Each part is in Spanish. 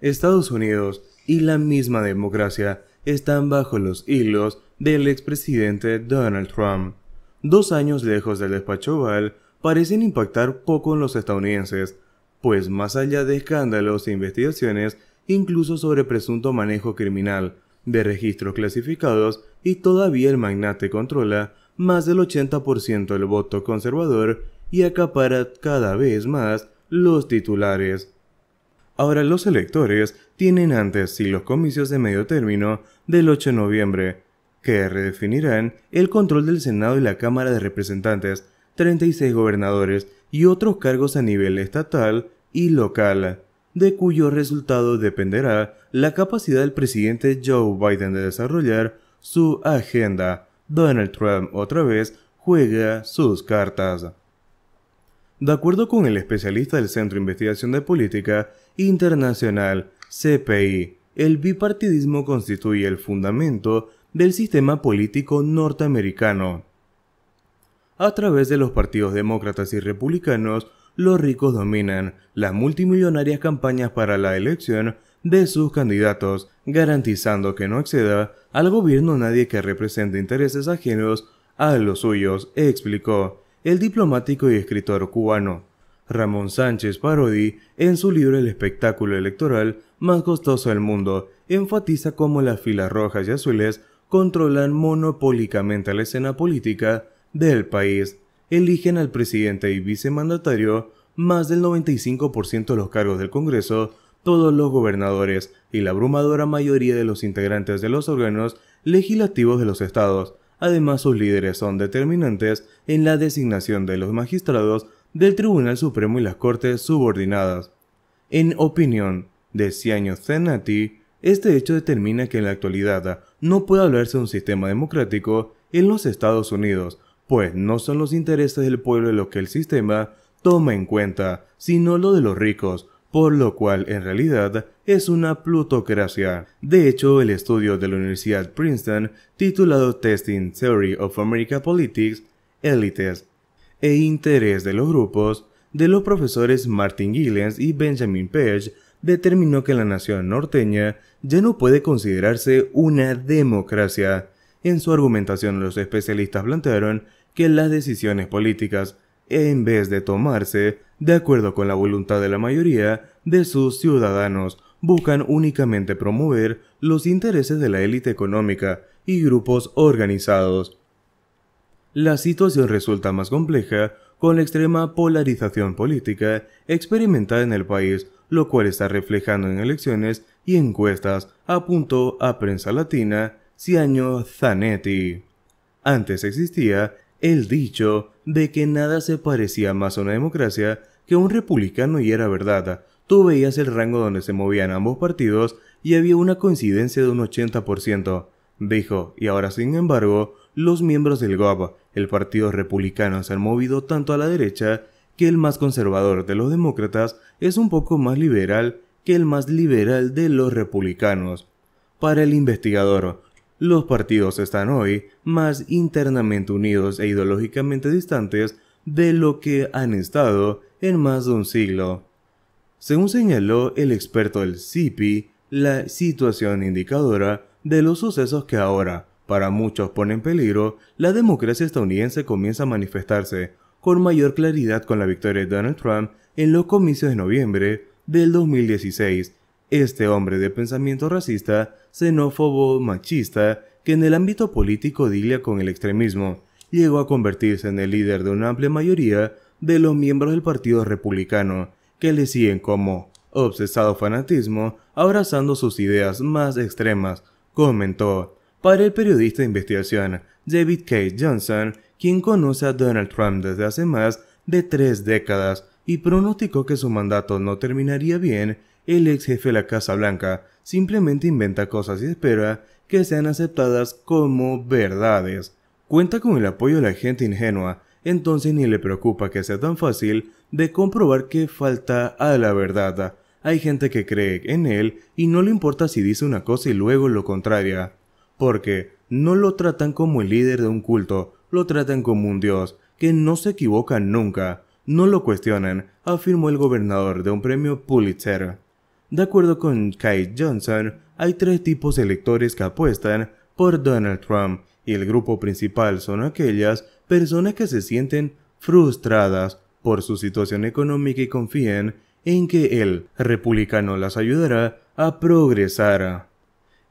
Estados Unidos y la misma democracia están bajo los hilos del expresidente Donald Trump. 2 años lejos del despacho Oval parecen impactar poco en los estadounidenses, pues más allá de escándalos e investigaciones, incluso sobre presunto manejo criminal de registros clasificados, y todavía el magnate controla más del 80% del voto conservador y acapara cada vez más los titulares. Ahora los electores tienen antes sí los comicios de medio término del 8 de noviembre, que redefinirán el control del Senado y la Cámara de Representantes, 36 gobernadores y otros cargos a nivel estatal y local, de cuyo resultado dependerá la capacidad del presidente Joe Biden de desarrollar su agenda. Donald Trump otra vez juega sus cartas. De acuerdo con el especialista del Centro de Investigación de Política Internacional, CPI, el bipartidismo constituye el fundamento del sistema político norteamericano. A través de los partidos demócratas y republicanos, los ricos dominan las multimillonarias campañas para la elección de sus candidatos, garantizando que no acceda al gobierno nadie que represente intereses ajenos a los suyos, explicó el diplomático y escritor cubano Ramón Sánchez Parodi en su libro El espectáculo electoral más costoso del mundo. Enfatiza cómo las filas rojas y azules controlan monopólicamente la escena política del país. Eligen al presidente y vicemandatario más del 95% de los cargos del Congreso, todos los gobernadores y la abrumadora mayoría de los integrantes de los órganos legislativos de los estados. Además, sus líderes son determinantes en la designación de los magistrados del Tribunal Supremo y las Cortes subordinadas. En opinión de Ciano Zenati, este hecho determina que en la actualidad no puede hablarse de un sistema democrático en los Estados Unidos, pues no son los intereses del pueblo lo que el sistema toma en cuenta, sino lo de los ricos, por lo cual en realidad es una plutocracia. De hecho, el estudio de la Universidad Princeton, titulado Testing Theory of American Politics, Élites e Interés de los Grupos, de los profesores Martin Gilens y Benjamin Page, determinó que la nación norteña ya no puede considerarse una democracia. En su argumentación, los especialistas plantearon que las decisiones políticas, en vez de tomarse de acuerdo con la voluntad de la mayoría de sus ciudadanos, buscan únicamente promover los intereses de la élite económica y grupos organizados. La situación resulta más compleja con la extrema polarización política experimentada en el país, lo cual está reflejando en elecciones y encuestas, apuntó a Prensa Latina Ciano Zanetti. Antes existía el dicho de que nada se parecía más a una democracia que a un republicano, y era verdad. Tú veías el rango donde se movían ambos partidos y había una coincidencia de un 80%, dijo, y ahora sin embargo, los miembros del GOP, el partido republicano, se han movido tanto a la derecha que el más conservador de los demócratas es un poco más liberal que el más liberal de los republicanos. Para el investigador, los partidos están hoy más internamente unidos e ideológicamente distantes de lo que han estado en más de un siglo. Según señaló el experto del CIPI, la situación indicadora de los sucesos que ahora, para muchos, ponen en peligro la democracia estadounidense comienza a manifestarse con mayor claridad con la victoria de Donald Trump en los comicios de noviembre del 2016. Este hombre de pensamiento racista, xenófobo, machista, que en el ámbito político dilia con el extremismo, llegó a convertirse en el líder de una amplia mayoría de los miembros del Partido Republicano, que le siguen como obsesado fanatismo, abrazando sus ideas más extremas, comentó. Para el periodista de investigación David K. Johnson, quien conoce a Donald Trump desde hace más de 3 décadas y pronosticó que su mandato no terminaría bien, el ex jefe de la Casa Blanca simplemente inventa cosas y espera que sean aceptadas como verdades. Cuenta con el apoyo de la gente ingenua, entonces ni le preocupa que sea tan fácil de comprobar que falta a la verdad. Hay gente que cree en él y no le importa si dice una cosa y luego lo contraria, porque no lo tratan como el líder de un culto, lo tratan como un dios, que no se equivoca nunca, no lo cuestionan, afirmó el gobernador de un premio Pulitzer. De acuerdo con Kate Johnson, hay 3 tipos de electores que apuestan por Donald Trump, y el grupo principal son aquellas personas que se sienten frustradas por su situación económica y confían en que el republicano las ayudará a progresar.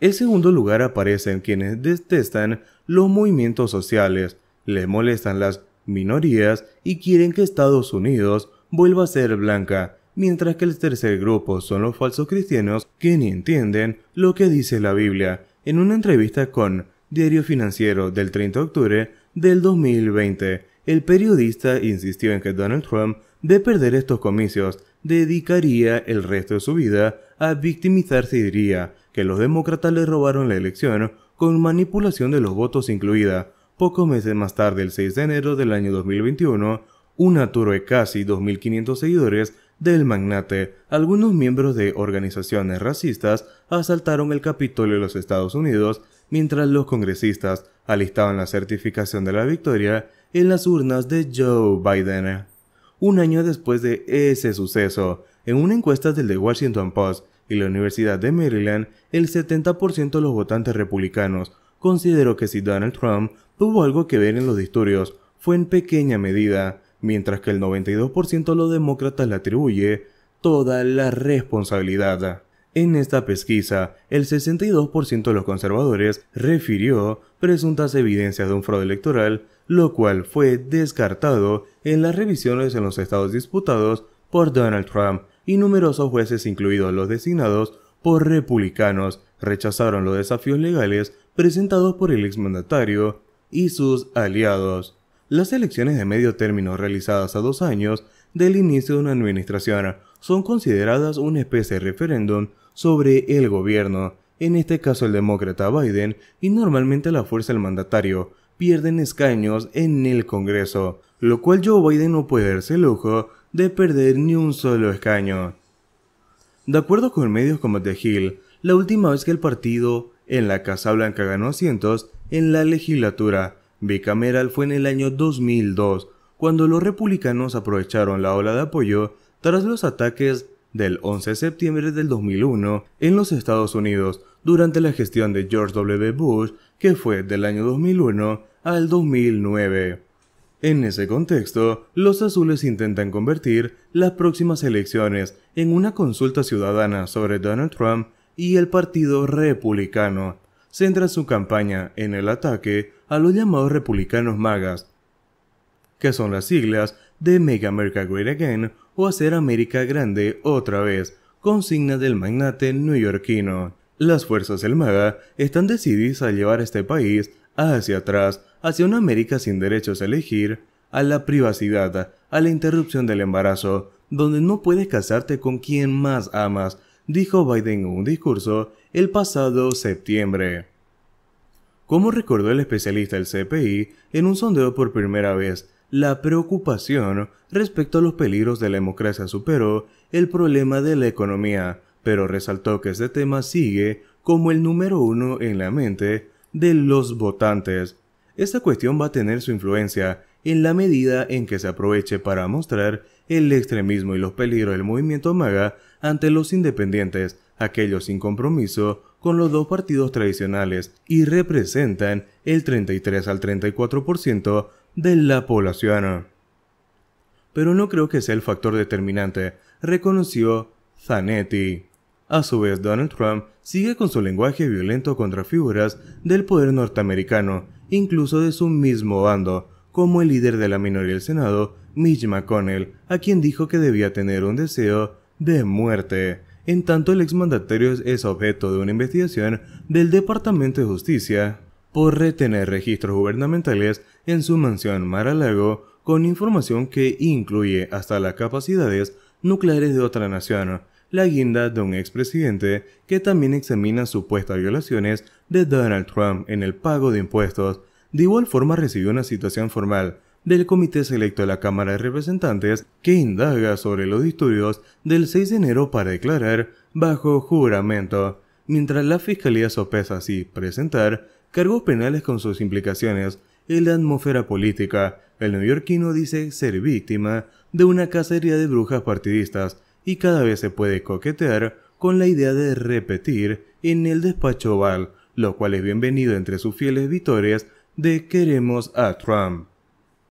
En segundo lugar aparecen quienes detestan los movimientos sociales, les molestan las minorías y quieren que Estados Unidos vuelva a ser blanca, mientras que el tercer grupo son los falsos cristianos que ni entienden lo que dice la Biblia. En una entrevista con Diario Financiero del 30 de octubre del 2020, el periodista insistió en que Donald Trump, de perder estos comicios, dedicaría el resto de su vida a victimizarse y diría que los demócratas le robaron la elección con manipulación de los votos incluida. Pocos meses más tarde, el 6 de enero del año 2021, una turba de casi 2.500 seguidores del magnate, algunos miembros de organizaciones racistas, asaltaron el Capitolio de los Estados Unidos mientras los congresistas alistaban la certificación de la victoria en las urnas de Joe Biden. Un año después de ese suceso, en una encuesta del The Washington Post y la Universidad de Maryland, el 70% de los votantes republicanos consideró que si Donald Trump tuvo algo que ver en los disturbios, fue en pequeña medida, mientras que el 92% de los demócratas le atribuye toda la responsabilidad. En esta pesquisa, el 62% de los conservadores refirió presuntas evidencias de un fraude electoral, lo cual fue descartado en las revisiones en los estados disputados por Donald Trump, y numerosos jueces, incluidos los designados por republicanos, rechazaron los desafíos legales presentados por el exmandatario y sus aliados. Las elecciones de medio término realizadas a 2 años del inicio de una administración son consideradas una especie de referéndum sobre el gobierno, en este caso el demócrata Biden, y normalmente la fuerza del mandatario pierden escaños en el Congreso, lo cual Joe Biden no puede darse el lujo de perder ni un solo escaño. De acuerdo con medios como The Hill, la última vez que el partido en la Casa Blanca ganó asientos en la legislatura bicameral fue en el año 2002, cuando los republicanos aprovecharon la ola de apoyo tras los ataques del 11 de septiembre del 2001 en los Estados Unidos durante la gestión de George W. Bush, que fue del año 2001 al 2009. En ese contexto, los azules intentan convertir las próximas elecciones en una consulta ciudadana sobre Donald Trump, y el Partido Republicano centra su campaña en el ataque a los llamados republicanos magas, que son las siglas de Make America Great Again o Hacer América Grande Otra Vez, consigna del magnate neoyorquino. Las fuerzas del MAGA están decididas a llevar a este país hacia atrás, hacia una América sin derechos a elegir, a la privacidad, a la interrupción del embarazo, donde no puedes casarte con quien más amas, dijo Biden en un discurso el pasado septiembre. Como recordó el especialista del CPI en un sondeo por primera vez, la preocupación respecto a los peligros de la democracia superó el problema de la economía, pero resaltó que este tema sigue como el número 1 en la mente de los votantes. Esta cuestión va a tener su influencia en la medida en que se aproveche para mostrar el extremismo y los peligros del movimiento MAGA ante los independientes, aquellos sin compromiso con los dos partidos tradicionales, y representan el 33 al 34% de la población. Pero no creo que sea el factor determinante, reconoció Zanetti. A su vez, Donald Trump sigue con su lenguaje violento contra figuras del poder norteamericano, incluso de su mismo bando, como el líder de la minoría del Senado, Mitch McConnell, a quien dijo que debía tener un deseo de muerte. En tanto, el exmandatario es objeto de una investigación del Departamento de Justicia por retener registros gubernamentales en su mansión Mar-a-Lago con información que incluye hasta las capacidades nucleares de otra nación, la guinda de un expresidente que también examina supuestas violaciones de Donald Trump en el pago de impuestos. De igual forma recibió una citación formal del Comité Selecto de la Cámara de Representantes que indaga sobre los disturbios del 6 de enero para declarar bajo juramento, mientras la Fiscalía sopesa así presentar cargos penales con sus implicaciones en la atmósfera política. El neoyorquino dice ser víctima de una cacería de brujas partidistas y cada vez se puede coquetear con la idea de repetir en el despacho Oval, lo cual es bienvenido entre sus fieles victorias de queremos a Trump.